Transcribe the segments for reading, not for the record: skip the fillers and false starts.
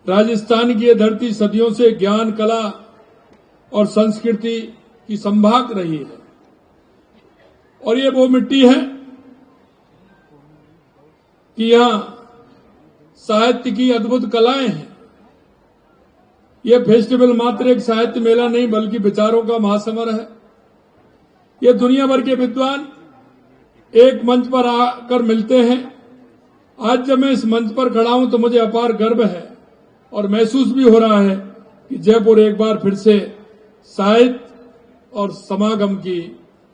राजस्थान की यह धरती सदियों से ज्ञान, कला और संस्कृति की संभाग रही है और ये वो मिट्टी है कि यहां साहित्य की अद्भुत कलाएं हैं। यह फेस्टिवल मात्र एक साहित्य मेला नहीं बल्कि विचारों का महासमर है। ये दुनिया भर के विद्वान एक मंच पर आकर मिलते हैं। आज जब मैं इस मंच पर खड़ा हूं तो मुझे अपार गर्व है और महसूस भी हो रहा है कि जयपुर एक बार फिर से साहित्य और समागम की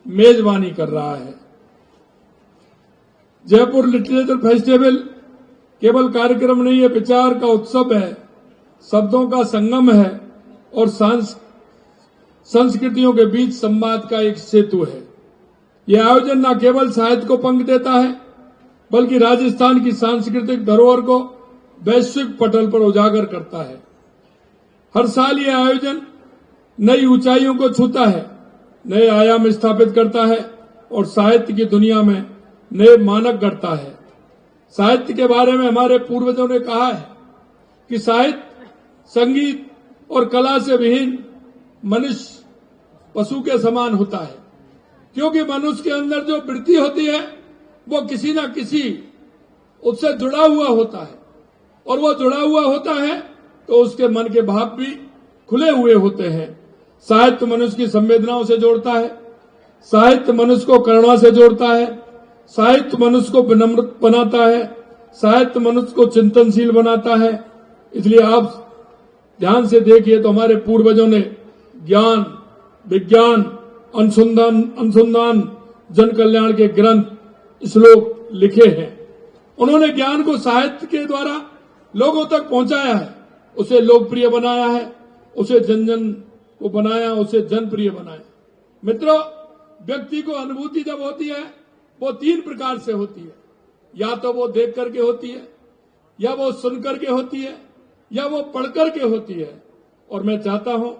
मेजबानी कर रहा है। जयपुर लिटरेचर फेस्टिवल केवल कार्यक्रम नहीं है, विचार का उत्सव है, शब्दों का संगम है और संस्कृतियों के बीच संवाद का एक सेतु है। यह आयोजन न केवल साहित्य को पंख देता है बल्कि राजस्थान की सांस्कृतिक धरोहर को वैश्विक पटल पर उजागर करता है। हर साल यह आयोजन नई ऊंचाइयों को छूता है, नए आयाम स्थापित करता है और साहित्य की दुनिया में नए मानक गढ़ता है। साहित्य के बारे में हमारे पूर्वजों ने कहा है कि साहित्य, संगीत और कला से विहीन मनुष्य पशु के समान होता है, क्योंकि मनुष्य के अंदर जो वृत्ति होती है वो किसी न किसी उससे जुड़ा हुआ होता है और वो जुड़ा हुआ होता है तो उसके मन के भाव भी खुले हुए होते हैं। साहित्य मनुष्य की संवेदनाओं से जोड़ता है, साहित्य मनुष्य को करुणा से जोड़ता है, साहित्य मनुष्य को विनम्र बनाता है, साहित्य मनुष्य को चिंतनशील बनाता है। इसलिए आप ध्यान से देखिए तो हमारे पूर्वजों ने ज्ञान, विज्ञान, अनुसंधान, जन कल्याण के ग्रंथ, श्लोक लिखे हैं। उन्होंने ज्ञान को साहित्य के द्वारा लोगों तक पहुंचाया है, उसे लोकप्रिय बनाया है, उसे जन जन को बनाया, उसे जनप्रिय बनाया। मित्रों, व्यक्ति को अनुभूति जब होती है वो तीन प्रकार से होती है। या तो वो देख करके होती है, या वो सुन करके होती है, या वो पढ़ करके होती है। और मैं चाहता हूं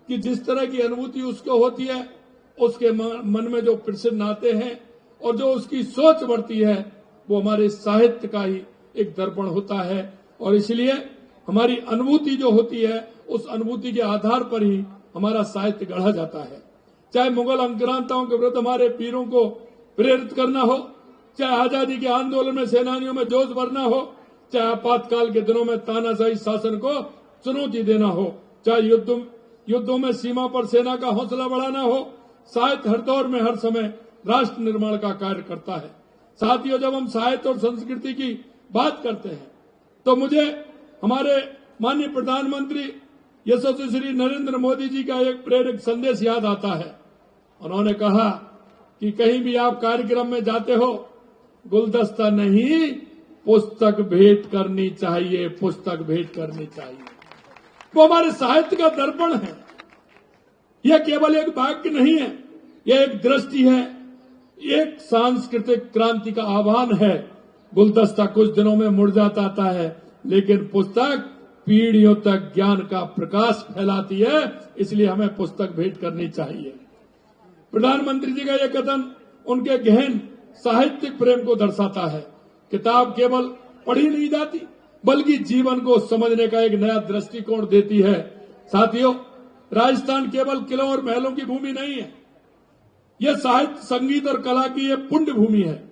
कि जिस तरह की अनुभूति उसको होती है, उसके मन में जो प्रश्न आते हैं और जो उसकी सोच बढ़ती है वो हमारे साहित्य का ही एक दर्पण होता है। और इसलिए हमारी अनुभूति जो होती है उस अनुभूति के आधार पर ही हमारा साहित्य गढ़ा जाता है। चाहे मुगल आक्रांताओं के विरुद्ध हमारे वीरों को प्रेरित करना हो, चाहे आजादी के आंदोलन में सेनानियों में जोश भरना हो, चाहे आपातकाल के दिनों में तानाशाही शासन को चुनौती देना हो, चाहे युद्धों में सीमा पर सेना का हौसला बढ़ाना हो, साहित्य हर दौर में हर समय राष्ट्र निर्माण का कार्य करता है। साथियों, जब हम साहित्य और संस्कृति की बात करते हैं तो मुझे हमारे माननीय प्रधानमंत्री यशस्वी श्री नरेंद्र मोदी जी का एक प्रेरक संदेश याद आता है। उन्होंने कहा कि कहीं भी आप कार्यक्रम में जाते हो, गुलदस्ता नहीं, पुस्तक भेंट करनी चाहिए, पुस्तक भेंट करनी चाहिए। वो हमारे साहित्य का दर्पण है। यह केवल एक वाक्य नहीं है, यह एक दृष्टि है, एक सांस्कृतिक क्रांति का आह्वान है। गुलदस्ता कुछ दिनों में मुरझाता आता है, लेकिन पुस्तक पीढ़ियों तक ज्ञान का प्रकाश फैलाती है। इसलिए हमें पुस्तक भेंट करनी चाहिए। प्रधानमंत्री जी का यह कथन उनके गहन साहित्यिक प्रेम को दर्शाता है। किताब केवल पढ़ी नहीं जाती बल्कि जीवन को समझने का एक नया दृष्टिकोण देती है। साथियों, राजस्थान केवल किलों और महलों की भूमि नहीं है, यह साहित्य, संगीत और कला की यह पुण्य भूमि है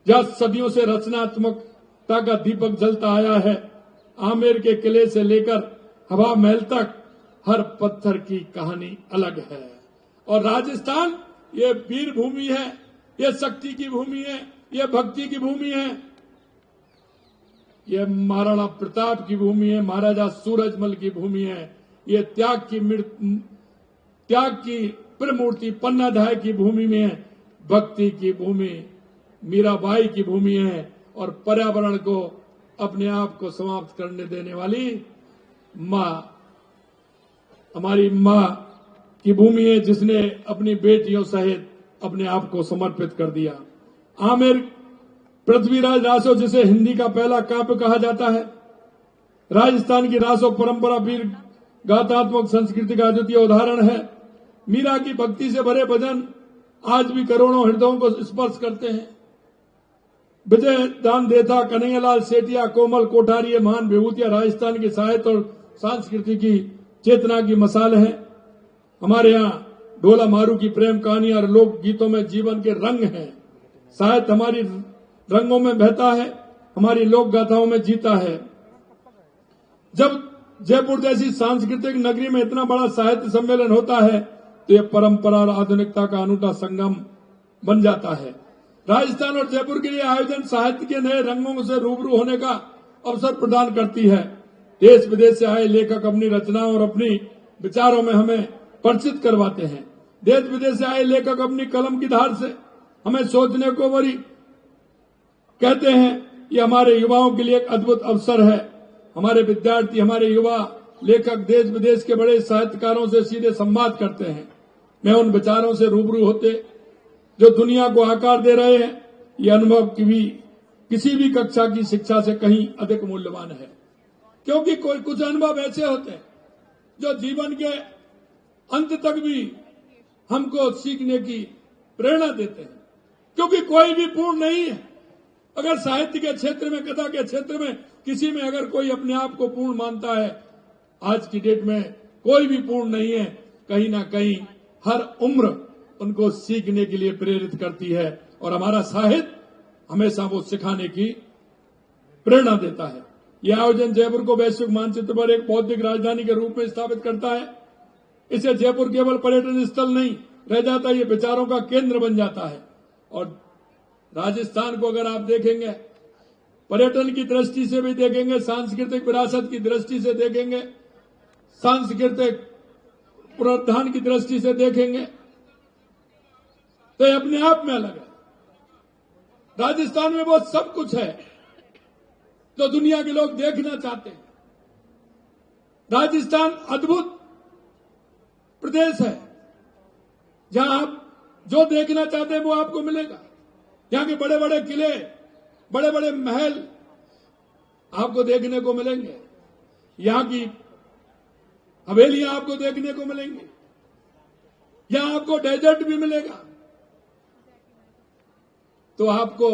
जहां सदियों से रचनात्मकता का दीपक जलता आया है। आमेर के किले से लेकर हवा महल तक हर पत्थर की कहानी अलग है। और राजस्थान ये वीर भूमि है, ये शक्ति की भूमि है, ये भक्ति की भूमि है, ये महाराणा प्रताप की भूमि है, महाराजा सूरजमल की भूमि है, ये त्याग की प्रमूर्ति पन्नाधाय की भूमि में है, भक्ति की भूमि मीराबाई की भूमि है और पर्यावरण को अपने आप को समाप्त करने देने वाली मां, हमारी मां की भूमि है जिसने अपनी बेटियों सहित अपने आप को समर्पित कर दिया। आमेर पृथ्वीराज रासो, जिसे हिंदी का पहला काव्य कहा जाता है, राजस्थान की रासो परंपरा वीर गाथात्मक संस्कृति का अद्वितीय उदाहरण है। मीरा की भक्ति से भरे भजन आज भी करोड़ों हृदयों को स्पर्श करते हैं। विजय दान देथा, कन्हैयालाल सेठिया, कोमल कोठारी, ये महान विभूतियां राजस्थान की साहित्य और संस्कृति की चेतना की मसाल है। हमारे यहाँ ढोला मारू की प्रेम कहानियां और लोक गीतों में जीवन के रंग हैं। साहित्य हमारी रंगों में बहता है, हमारी लोक गाथाओं में जीता है। जब जयपुर जैसी सांस्कृतिक नगरी में इतना बड़ा साहित्य सम्मेलन होता है तो यह परंपरा और आधुनिकता का अनूठा संगम बन जाता है। राजस्थान और जयपुर के लिए आयोजन साहित्य के नए रंगों से रूबरू होने का अवसर प्रदान करती है। देश विदेश से आए लेखक अपनी रचनाओं और अपनी विचारों में हमें परिचित करवाते हैं। देश विदेश से आए लेखक अपनी कलम की धार से हमें सोचने को वरी कहते हैं। ये हमारे युवाओं के लिए एक अद्भुत अवसर है। हमारे विद्यार्थी, हमारे युवा लेखक देश विदेश के बड़े साहित्यकारों से सीधे संवाद करते हैं। मैं उन विचारों से रूबरू होते जो दुनिया को आकार दे रहे हैं। ये अनुभव किसी भी कक्षा की शिक्षा से कहीं अधिक मूल्यवान है, क्योंकि कुछ अनुभव ऐसे होते हैं जो जीवन के अंत तक भी हमको सीखने की प्रेरणा देते हैं। क्योंकि कोई भी पूर्ण नहीं है। अगर साहित्य के क्षेत्र में, कथा के क्षेत्र में किसी में अगर कोई अपने आप को पूर्ण मानता है, आज की डेट में कोई भी पूर्ण नहीं है। कहीं ना कहीं हर उम्र उनको सीखने के लिए प्रेरित करती है और हमारा साहित्य हमेशा वो सिखाने की प्रेरणा देता है। यह आयोजन जयपुर को वैश्विक मानचित्र पर एक बौद्धिक राजधानी के रूप में स्थापित करता है। इससे जयपुर केवल पर्यटन स्थल नहीं रह जाता, ये विचारों का केंद्र बन जाता है। और राजस्थान को अगर आप देखेंगे, पर्यटन की दृष्टि से भी देखेंगे, सांस्कृतिक विरासत की दृष्टि से देखेंगे, सांस्कृतिक पुनरुत्थान की दृष्टि से देखेंगे, तो ये अपने आप में अलग है। राजस्थान में वो सब कुछ है जो दुनिया के लोग देखना चाहते हैं। राजस्थान अद्भुत प्रदेश है जहां आप जो देखना चाहते हैं वो आपको मिलेगा। यहाँ के बड़े बड़े किले, बड़े बड़े महल आपको देखने को मिलेंगे। यहाँ की हवेलियां आपको देखने को मिलेंगी। यहाँ आपको डेजर्ट भी मिलेगा। तो आपको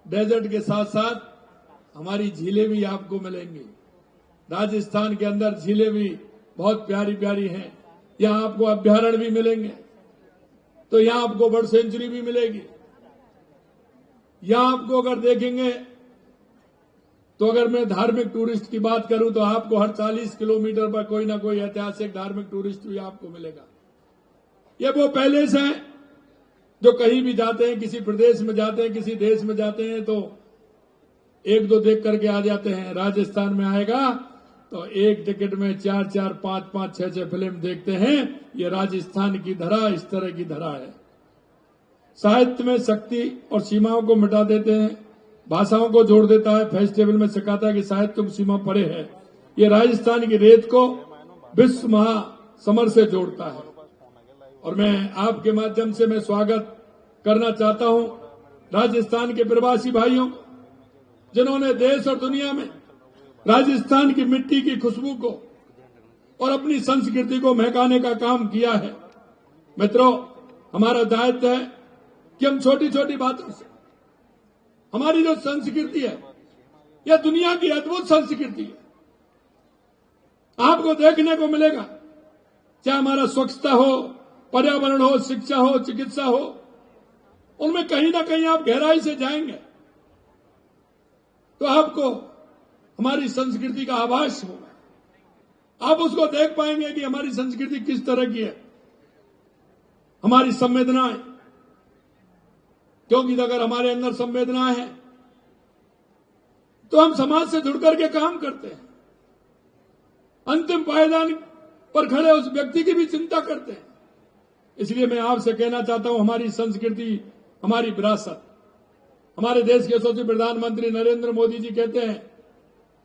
डेजर्ट के साथ साथ हमारी झीलें भी आपको मिलेंगी। राजस्थान के अंदर झीलें भी बहुत प्यारी प्यारी हैं। यहाँ आपको अभ्यारण्य भी मिलेंगे। तो यहाँ आपको बर्ड सेंचुरी भी मिलेगी। यहाँ आपको अगर देखेंगे तो अगर मैं धार्मिक टूरिस्ट की बात करूं तो आपको हर 40 किलोमीटर पर कोई ना कोई ऐतिहासिक धार्मिक टूरिस्ट भी आपको मिलेगा। ये वो पैलेस हैं जो कहीं भी जाते हैं, किसी प्रदेश में जाते हैं, किसी देश में जाते हैं तो एक दो देख करके आ जाते हैं। राजस्थान में आएगा तो एक टिकट में 4-4, 5-5, 6-6 फिल्म देखते हैं। ये राजस्थान की धरा इस तरह की धरा है। साहित्य में शक्ति और सीमाओं को मिटा देते हैं, भाषाओं को जोड़ देता है। फेस्टिवल में सिखाता है कि साहित्य की सीमा परे है। ये राजस्थान की रेत को विश्व महासमर से जोड़ता है। और मैं आपके माध्यम से मैं स्वागत करना चाहता हूं राजस्थान के प्रवासी भाइयों को, जिन्होंने देश और दुनिया में राजस्थान की मिट्टी की खुशबू को और अपनी संस्कृति को महकाने का काम किया है। मित्रों, हमारा दायित्व है कि हम छोटी छोटी बातों से हमारी जो संस्कृति है, यह दुनिया की अद्भुत संस्कृति है, आपको देखने को मिलेगा। चाहे हमारा स्वच्छता हो, पर्यावरण हो, शिक्षा हो, चिकित्सा हो, उनमें कहीं ना कहीं आप गहराई से जाएंगे तो आपको हमारी संस्कृति का आभास होगा। आप उसको देख पाएंगे कि हमारी संस्कृति किस तरह की है। हमारी संवेदनाएं, क्योंकि अगर हमारे अंदर संवेदनाएं हैं तो हम समाज से जुड़कर के काम करते हैं। अंतिम पायदान पर खड़े उस व्यक्ति की भी चिंता करते हैं। इसलिए मैं आपसे कहना चाहता हूं, हमारी संस्कृति, हमारी विरासत, हमारे देश के यशस्वी प्रधानमंत्री नरेंद्र मोदी जी कहते हैं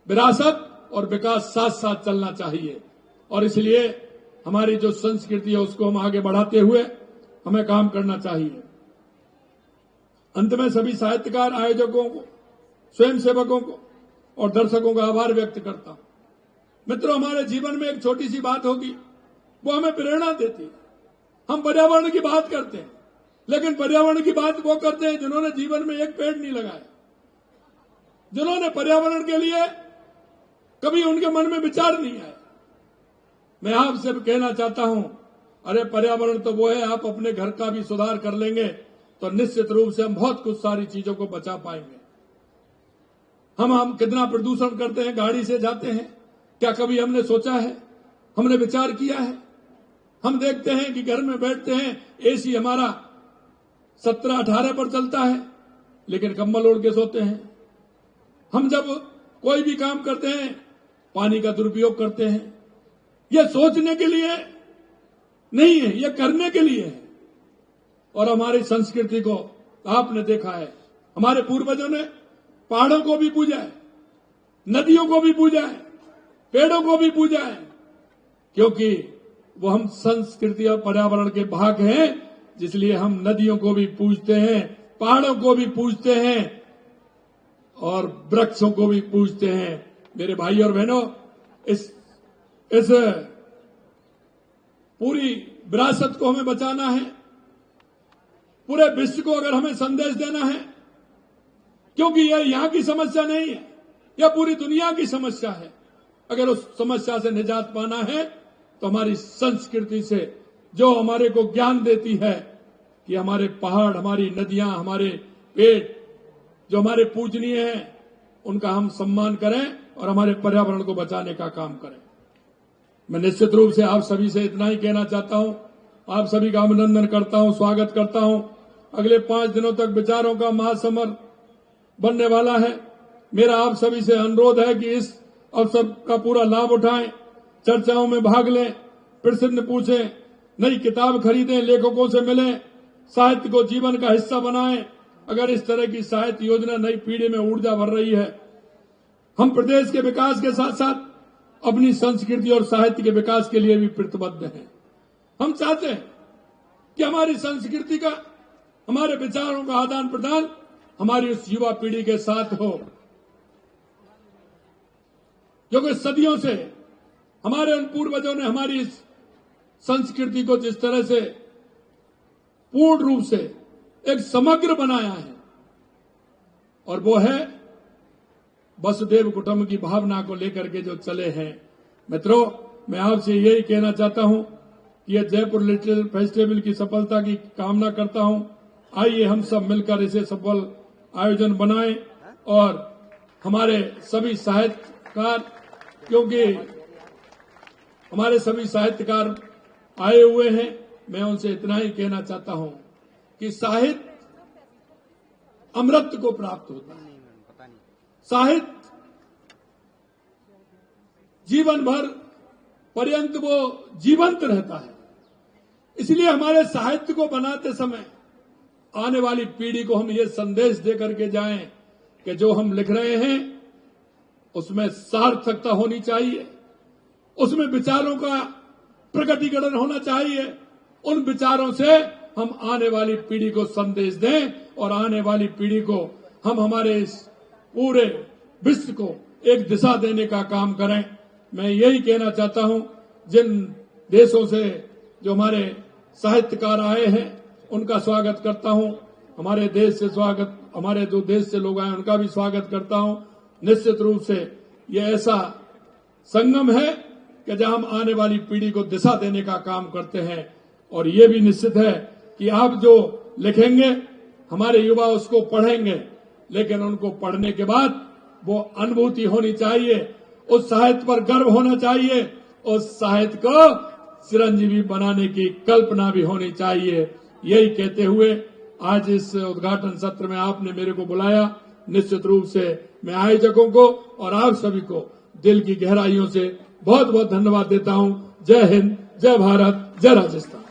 विरासत और विकास साथ साथ चलना चाहिए। और इसलिए हमारी जो संस्कृति है उसको हम आगे बढ़ाते हुए हमें काम करना चाहिए। अंत में सभी साहित्यकार, आयोजकों को, स्वयंसेवकों को और दर्शकों का आभार व्यक्त करता हूं। मित्रों, हमारे जीवन में एक छोटी सी बात होगी, वो हमें प्रेरणा देती है। हम पर्यावरण की बात करते हैं, लेकिन पर्यावरण की बात वो करते हैं जिन्होंने जीवन में एक पेड़ नहीं लगाया, जिन्होंने पर्यावरण के लिए कभी उनके मन में विचार नहीं आया। मैं आपसे कहना चाहता हूं, अरे पर्यावरण तो वो है, आप अपने घर का भी सुधार कर लेंगे तो निश्चित रूप से हम बहुत कुछ सारी चीजों को बचा पाएंगे। हम कितना प्रदूषण करते हैं, गाड़ी से जाते हैं, क्या कभी हमने सोचा है, हमने विचार किया है? हम देखते हैं कि घर में बैठते हैं, एसी हमारा 17-18 पर चलता है, लेकिन कंबल ओढ़ के सोते हैं। हम जब कोई भी काम करते हैं पानी का दुरुपयोग करते हैं। यह सोचने के लिए नहीं है, यह करने के लिए है। और हमारी संस्कृति को आपने देखा है, हमारे पूर्वजों ने पहाड़ों को भी पूजा है, नदियों को भी पूजा है, पेड़ों को भी पूजा है, क्योंकि वो हम संस्कृति और पर्यावरण के भाग हैं। इसलिए हम नदियों को भी पूजते हैं, पहाड़ों को भी पूजते हैं और वृक्षों को भी पूजते हैं। मेरे भाई और बहनों, इस पूरी विरासत को हमें बचाना है, पूरे विश्व को अगर हमें संदेश देना है, क्योंकि यह यहां की समस्या नहीं है, यह पूरी दुनिया की समस्या है। अगर उस समस्या से निजात पाना है तो हमारी संस्कृति से जो हमारे को ज्ञान देती है कि हमारे पहाड़, हमारी नदियां, हमारे पेड़ जो हमारे पूजनीय हैं, उनका हम सम्मान करें और हमारे पर्यावरण को बचाने का काम करें। मैं निश्चित रूप से आप सभी से इतना ही कहना चाहता हूं, आप सभी का अभिनंदन करता हूं, स्वागत करता हूं। अगले 5 दिनों तक विचारों का महासमर बनने वाला है। मेरा आप सभी से अनुरोध है कि इस अवसर का पूरा लाभ उठाएं, चर्चाओं में भाग लें, प्रश्न पूछें, नई किताब खरीदें, लेखकों से मिलें, साहित्य को जीवन का हिस्सा बनाएं। अगर इस तरह की साहित्य योजना नई पीढ़ी में ऊर्जा भर रही है। हम प्रदेश के विकास के साथ साथ अपनी संस्कृति और साहित्य के विकास के लिए भी प्रतिबद्ध हैं। हम चाहते हैं कि हमारी संस्कृति का, हमारे विचारों का आदान प्रदान हमारी उस युवा पीढ़ी के साथ हो, क्योंकि सदियों से हमारे उन पूर्वजों ने हमारी इस संस्कृति को जिस तरह से पूर्ण रूप से एक समग्र बनाया है, और वो है वसुदेव कुटुंब की भावना को लेकर के जो चले हैं। मित्रों, मैं आपसे यही कहना चाहता हूं कि यह जयपुर लिटरेचर फेस्टिवल की सफलता की कामना करता हूं। आइए हम सब मिलकर इसे सफल आयोजन बनाएं और हमारे सभी साहित्यकार, क्योंकि हमारे सभी साहित्यकार आए हुए हैं, मैं उनसे इतना ही कहना चाहता हूं कि साहित्य अमृत को प्राप्त होता है। साहित्य जीवन भर पर्यंत वो जीवंत रहता है। इसलिए हमारे साहित्य को बनाते समय आने वाली पीढ़ी को हम ये संदेश दे करके जाएं कि जो हम लिख रहे हैं उसमें सार्थकता होनी चाहिए, उसमें विचारों का प्रकटीकरण होना चाहिए। उन विचारों से हम आने वाली पीढ़ी को संदेश दें और आने वाली पीढ़ी को हम हमारे इस पूरे विश्व को एक दिशा देने का काम करें। मैं यही कहना चाहता हूं, जिन देशों से जो हमारे साहित्यकार आए हैं उनका स्वागत करता हूं, हमारे देश से स्वागत, हमारे जो देश से लोग आए उनका भी स्वागत करता हूं। निश्चित रूप से यह ऐसा संगम है कि जहां हम आने वाली पीढ़ी को दिशा देने का काम करते हैं, और ये भी निश्चित है कि आप जो लिखेंगे हमारे युवा उसको पढ़ेंगे, लेकिन उनको पढ़ने के बाद वो अनुभूति होनी चाहिए, उस साहित्य पर गर्व होना चाहिए, उस साहित्य को चिरंजीवी बनाने की कल्पना भी होनी चाहिए। यही कहते हुए आज इस उद्घाटन सत्र में आपने मेरे को बुलाया। निश्चित रूप से मैं आयोजकों को और आप सभी को दिल की गहराइयों से बहुत बहुत धन्यवाद देता हूं। जय हिंद, जय भारत, जय राजस्थान।